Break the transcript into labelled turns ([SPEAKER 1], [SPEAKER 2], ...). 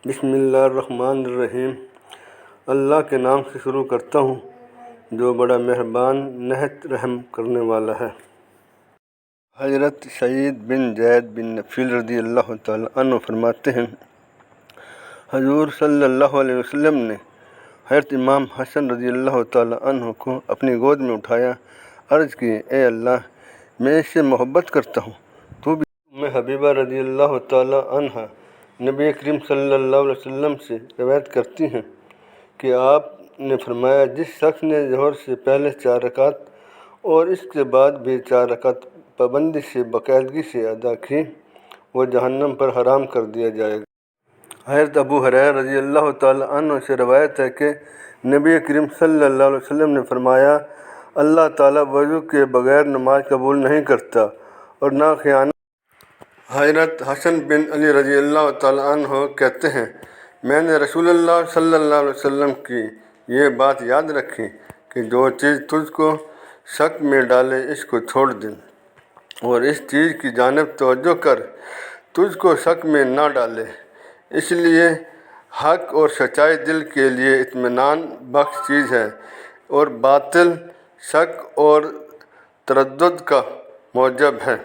[SPEAKER 1] بسم اللہ الرحمن الرحیم۔ اللہ کے نام سے شروع کرتا ہوں جو بڑا مہربان نہایت رحم کرنے والا ہے۔ حضرت سعید بن زید بن نفیل رضی اللہ تعالیٰ عنہ فرماتے ہیں، حضور صلی اللہ علیہ وسلم نے حضرت امام حسن رضی اللہ تعالیٰ عنہ کو اپنی گود میں اٹھایا، عرض کی، اے اللہ، میں اس سے محبت کرتا ہوں، تو بھی۔ حبیبہ رضی اللہ تعالیٰ عنہ نبی کریم صلی اللہ علیہ وسلم سے روایت کرتی ہیں کہ آپ نے فرمایا، جس شخص نے ظہر سے پہلے 4 رکعت اور اس کے بعد بھی 4 رکعت پابندی سے باقاعدگی سے ادا کی، وہ جہنم پر حرام کر دیا جائے گا۔ حضرت ابو ہریرہ رضی اللہ تعالیٰ عنہ سے روایت ہے کہ نبی کریم صلی اللہ علیہ وسلم نے فرمایا، اللہ تعالیٰ وضو کے بغیر نماز قبول نہیں کرتا اور نہ خیانت۔ حضرت حسن بن علی رضی اللہ تعالیٰ عنہ کہتے ہیں، میں نے رسول اللہ صلی اللہ علیہ وسلم کی یہ بات یاد رکھی کہ جو چیز تجھ کو شک میں ڈالے اس کو چھوڑ دے، اور اس چیز کی جانب توجہ کر تجھ کو شک میں نہ ڈالے۔ اس لیے حق اور سچائی دل کے لیے اطمینان بخش چیز ہے، اور باطل شک اور تردد کا موجب ہے۔